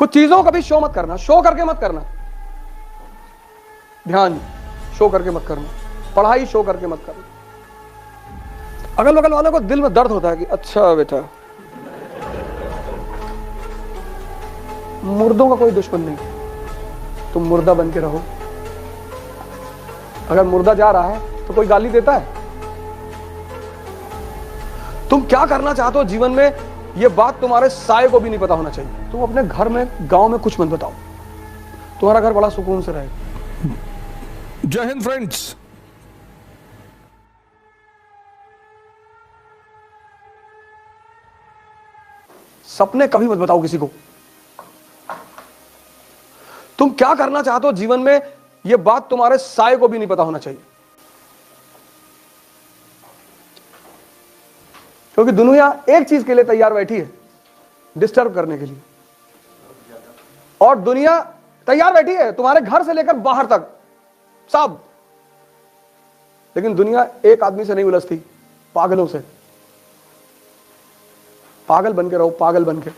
कुछ चीजों को कभी शो मत करना, शो करके मत करना। ध्यान शो करके मत करना, पढ़ाई शो करके मत करना। अगल बगल वालों को दिल में दर्द होता है कि अच्छा बेटा, मुर्दों का कोई दुश्मन नहीं, तुम मुर्दा बन के रहो। अगर मुर्दा जा रहा है तो कोई गाली देता है? तुम क्या करना चाहते हो जीवन में, यह बात तुम्हारे साये को भी नहीं पता होना चाहिए। तुम अपने घर में, गांव में कुछ मत बताओ, तुम्हारा घर बड़ा सुकून से रहेगा। जय हिंद फ्रेंड्स। सपने कभी मत बताओ किसी को। तुम क्या करना चाहते हो जीवन में, यह बात तुम्हारे साये को भी नहीं पता होना चाहिए। क्योंकि दुनिया एक चीज के लिए तैयार बैठी है, डिस्टर्ब करने के लिए। और दुनिया तैयार बैठी है तुम्हारे घर से लेकर बाहर तक सब। लेकिन दुनिया एक आदमी से नहीं उलझती, पागलों से। पागल बन के रहो, पागल बन के।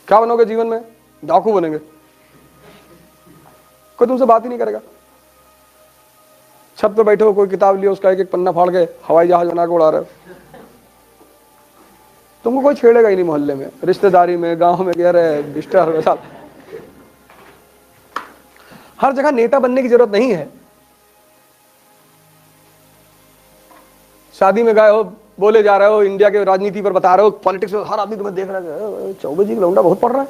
क्या बनोगे जीवन में? डाकू बनेंगे। कोई तुमसे बात ही नहीं करेगा। छत पे बैठे हो, कोई किताब लिया, उसका एक एक पन्ना फाड़ के हवाई जहाज बना के उड़ा रहे हो। तुमको कोई छेड़ेगा ही नहीं मोहल्ले में, रिश्तेदारी में, गांव में। कह रहे डिस्टर्ब साल। हर जगह नेता बनने की जरूरत नहीं है। शादी में गए हो, बोले जा रहे हो, इंडिया के राजनीति पर बता रहे हो, पॉलिटिक्स में हर आदमी तुम्हें देख रहा है, चौबे जी का लौंडा बहुत पढ़ रहा है।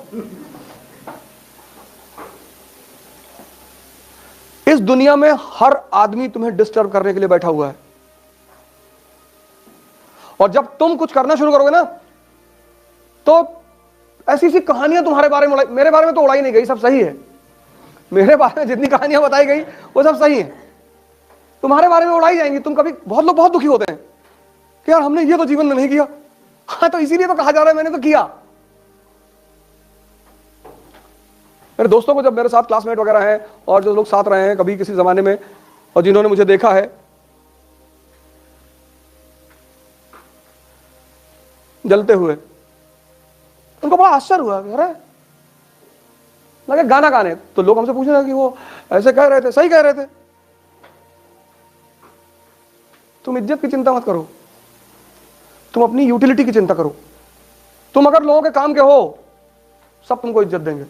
इस दुनिया में हर आदमी तुम्हें डिस्टर्ब करने के लिए बैठा हुआ है। और जब तुम कुछ करना शुरू करोगे ना, तो ऐसी सी कहानियां तुम्हारे बारे में, मेरे बारे में तो उड़ाई नहीं गई, सब सही है। मेरे बारे में जितनी कहानियां बताई गई वो सब सही है। तुम्हारे बारे में उड़ाई जाएंगी। तुम कभी, बहुत लोग बहुत दुखी होते हैं कि यार हमने ये तो जीवन में नहीं किया। हाँ, तो इसीलिए तो कहा जा रहा है मैंने तो किया। मेरे दोस्तों को, जब मेरे साथ क्लासमेट वगैरह हैं और जो लोग साथ रहे हैं कभी किसी जमाने में, और जिन्होंने मुझे देखा है, जलते हुए, उनको बड़ा आश्चर्य हुआ। अरे लगे गाना गाने, तो लोग हमसे पूछने लगे कि वो ऐसे कह रहे थे, सही कह रहे थे। तुम इज्जत की चिंता मत करो, तुम अपनी यूटिलिटी की चिंता करो। तुम अगर लोगों के काम के हो, सब तुमको इज्जत देंगे।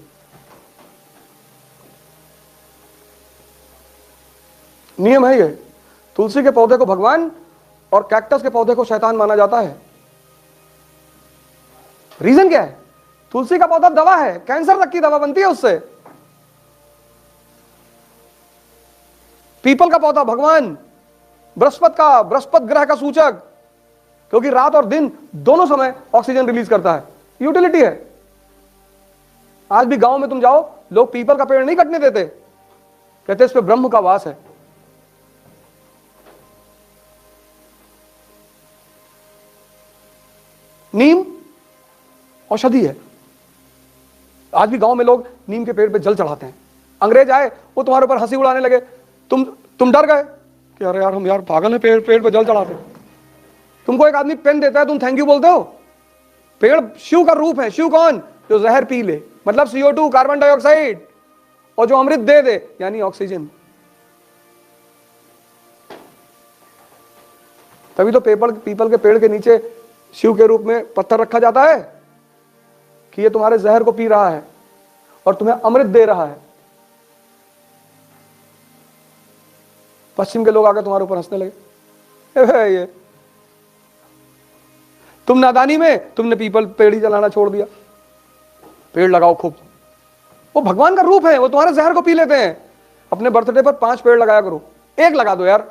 नियम है ये। तुलसी के पौधे को भगवान और कैक्टस के पौधे को शैतान माना जाता है। रीजन क्या है? तुलसी का पौधा दवा है, कैंसर तक की दवा बनती है उससे। पीपल का पौधा भगवान, बृहस्पति ग्रह का सूचक, क्योंकि रात और दिन दोनों समय ऑक्सीजन रिलीज करता है। यूटिलिटी है। आज भी गांव में तुम जाओ, लोग पीपल का पेड़ नहीं कटने देते, कहते इस पे ब्रह्म का वास है। नीम औषधि है। आज भी गांव में लोग नीम के पेड़ पे जल चढ़ाते हैं। अंग्रेज आए, वो तुम्हारे ऊपर हंसी उड़ाने लगे, तुम डर गए कि अरे यार हम यार पागल हैं, पेड़ पे जल चढ़ाते। तुमको एक आदमी पेन देता है, तुम थैंक यू बोलते हो। पेड़ शिव का रूप है। शिव कौन? जो जहर पी ले, मतलब CO2, कार्बन डाइऑक्साइड, और जो अमृत दे दे, यानी ऑक्सीजन। तभी तो पीपल के पेड़ के नीचे शिव के रूप में पत्थर रखा जाता है कि ये तुम्हारे जहर को पी रहा है और तुम्हें अमृत दे रहा है। पश्चिम के लोग आकर तुम्हारे ऊपर हंसने लगे। ये तुम नादानी में तुमने पीपल पेड़ ही जलाना छोड़ दिया। पेड़ लगाओ खूब, वो भगवान का रूप है, वो तुम्हारे जहर को पी लेते हैं। अपने बर्थडे पर 5 पेड़ लगाया करो, एक लगा दो यार।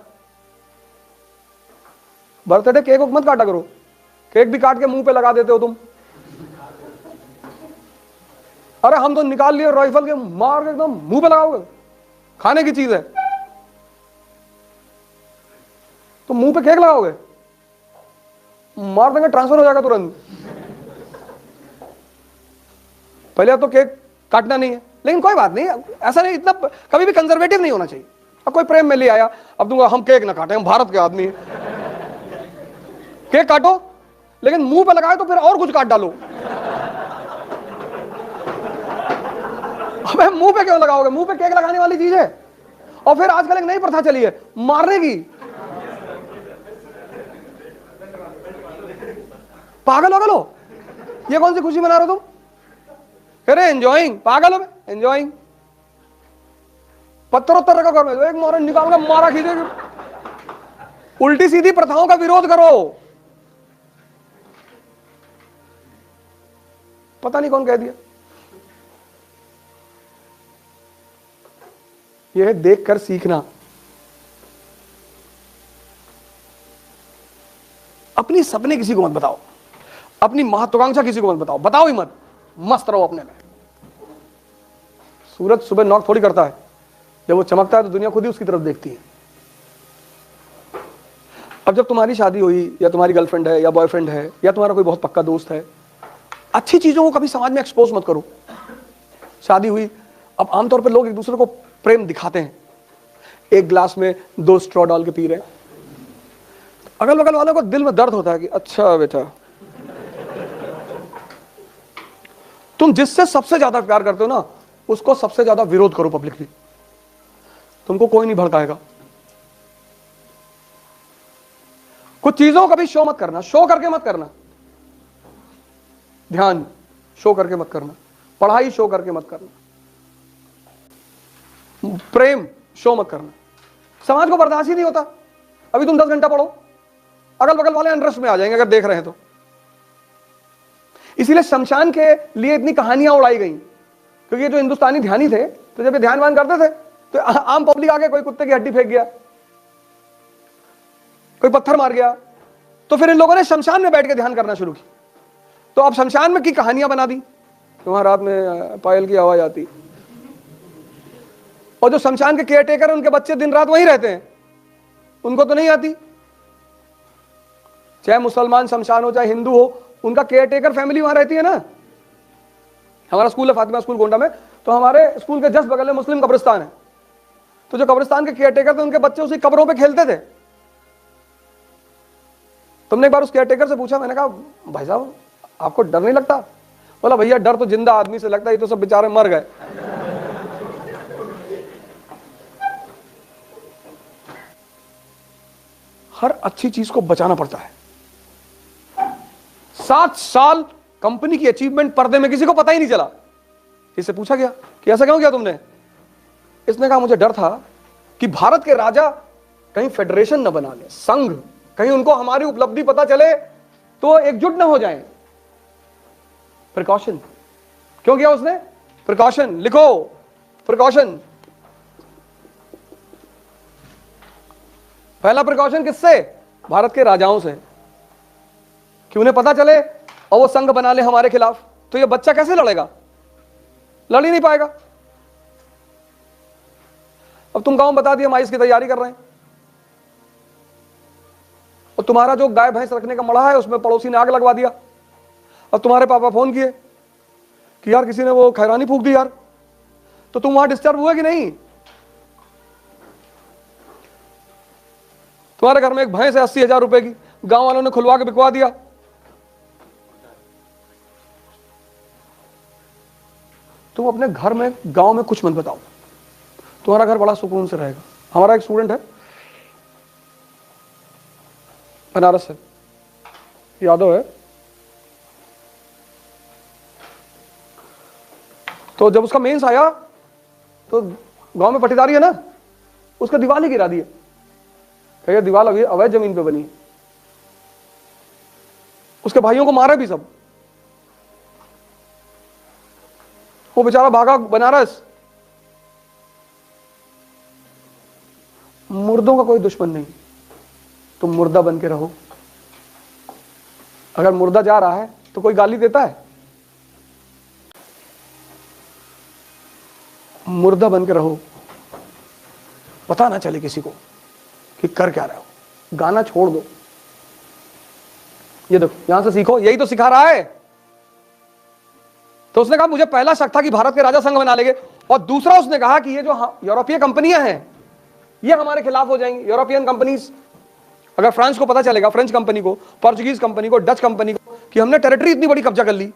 बर्थडे केक मत काटा करो, केक भी काट के मुंह पे लगा देते हो तुम। अरे हम तो निकाल लिए राइफल के, मार के एकदम मुंह पे लगाओगे, खाने की चीज है। तो मुंह पे केक लगाओगे, मार देंगे, ट्रांसफर हो जाएगा तुरंत। पहले तो केक काटना नहीं है, लेकिन कोई बात नहीं, ऐसा नहीं, इतना कभी भी कंजर्वेटिव नहीं होना चाहिए। अब कोई प्रेम में ले आया, अब दूंगा हम केक ना काटे, हम भारत के आदमी हैं। केक काटो, लेकिन मुंह पे लगाए तो फिर और कुछ काट डालो। अबे मुंह पे क्यों लगाओगे? मुंह पे केक लगाने वाली चीज है। और फिर आजकल एक नई प्रथा चली है मारने की। पागल हो गए? ये कौन सी खुशी मना रहे हो तुम? कह रहे एंजॉइंग। पागल हो गए? एंजॉइंग। पत्थर उत्तर रखा घर में, एक मोरन निकाल कर मारा खींचे। उल्टी सीधी प्रथाओं का विरोध करो। पता नहीं कौन कह दिया। यह देखकर सीखना। अपनी सपने किसी को मत बताओ, अपनी महत्वाकांक्षा किसी को मत बताओ, बताओ ही मत, मस्त रहो अपने में। सूरज सुबह नॉक थोड़ी करता है, जब वो चमकता है तो दुनिया खुद ही उसकी तरफ देखती है। अब जब तुम्हारी शादी हुई, या तुम्हारी गर्लफ्रेंड है या बॉयफ्रेंड है, या तुम्हारा कोई बहुत पक्का दोस्त है, अच्छी चीजों को कभी समाज में एक्सपोज मत करो। शादी हुई, अब आमतौर पर लोग एक दूसरे को प्रेम दिखाते हैं, एक गिलास में 2 स्ट्रॉ डाल के पी रहे हैं। अगल बगल वालों को दिल में दर्द होता है कि अच्छा बेटा, तुम जिससे सबसे ज्यादा प्यार करते हो ना, उसको सबसे ज्यादा विरोध करो पब्लिकली, तुमको कोई नहीं भड़काएगा। कुछ चीजों का भी शो मत करना, शो करके मत करना। ध्यान शो करके मत करना, पढ़ाई शो करके मत करना, प्रेम शो मत करना। समाज को बर्दाश्त ही नहीं होता। अभी तुम 10 घंटा पढ़ो, अगल बगल वाले इंटरेस्ट में आ जाएंगे अगर देख रहे हैं तो। इसीलिए शमशान के लिए इतनी कहानियां उड़ाई गई, क्योंकि जो हिंदुस्तानी ध्यानी थे, तो जब ये ध्यानवान करते थे तो आम पब्लिक आके कोई कुत्ते की हड्डी फेंक गया, कोई पत्थर मार गया, तो फिर इन लोगों ने शमशान में बैठ के ध्यान करना शुरू की। तो अब शमशान में की कहानियां बना दी। वहां रात में पायल की आवाज आती, और जो शमशान के केयरटेकर है उनके बच्चे दिन रात वहीं रहते हैं, उनको तो नहीं आती। चाहे मुसलमान शमशान हो चाहे हिंदू हो, उनका केयरटेकर फैमिली वहां रहती है ना। हमारा स्कूल है फातिमा स्कूल गोंडा में, तो हमारे स्कूल के जस्ट बगल में मुस्लिम कब्रिस्तान है। तो जो कब्रिस्तान के केयरटेकर थे, उनके बच्चे उसी कब्रों पे खेलते थे। तुमने एक बार उस केयरटेकर से पूछा, मैंने कहा भाई साहब आपको डर नहीं लगता? बोला भैया डर तो जिंदा आदमी से लगता है, ये तो सब बेचारे मर गए। हर अच्छी चीज को बचाना पड़ता है। 7 साल कंपनी की अचीवमेंट पर्दे में किसी को पता ही नहीं चला। इससे पूछा गया कि ऐसा क्यों किया तुमने? इसने कहा मुझे डर था कि भारत के राजा कहीं फेडरेशन न बना ले, संघ, कहीं उनको हमारी उपलब्धि पता चले तो एकजुट न हो जाएं। प्रिकॉशन। क्यों किया उसने? प्रिकॉशन। लिखो, प्रिकॉशन। पहला प्रिकॉशन किससे? भारत के राजाओं से, कि उन्हें पता चले और वो संघ बना ले हमारे खिलाफ, तो ये बच्चा कैसे लड़ेगा? लड़ ही नहीं पाएगा। अब तुम गांव बता दिया हम आइस की तैयारी कर रहे हैं, और तुम्हारा जो गाय भैंस रखने का मड़ा है उसमें पड़ोसी ने आग लगवा दिया, और तुम्हारे पापा फोन किए कि यार किसी ने वो खैरानी फूंक दी यार, तो तुम वहां डिस्टर्ब हुए कि नहीं? तुम्हारे घर में एक भैंस है 80,000 रुपए की, गांव वालों ने खुलवा के बिकवा दिया, तुम अपने घर में गांव में कुछ मत बताओ, तुम्हारा घर बड़ा सुकून से रहेगा। हमारा एक स्टूडेंट है बनारस से, यादव है, तो जब उसका मेंस आया तो गांव में पटीदारी है ना, उसका दीवार ही गिरा दिया। कहिए दीवार अभी अवैध जमीन पे बनी है। उसके भाइयों को मारे भी सब, वो बेचारा भागा बनारस। मुर्दों का कोई दुश्मन नहीं, तुम मुर्दा बन के रहो। अगर मुर्दा जा रहा है तो कोई गाली देता है? मुर्दा बन के रहो, पता ना चले किसी को कि कर क्या रहे हो। गाना छोड़ दो, ये देखो यहां से सीखो, यही तो सिखा रहा है। तो उसने कहा मुझे पहला शक था कि भारत के राजा संघ बना लेंगे, और दूसरा उसने कहा कि ये जो यूरोपीय कंपनियां हैं ये हमारे खिलाफ हो जाएंगी। यूरोपियन कंपनीज, अगर फ्रांस को पता चलेगा, फ्रेंच कंपनी को, पोर्चुगीज कंपनी को, डच कंपनी को, कि हमने टेरिटरी इतनी बड़ी कब्जा कर ली,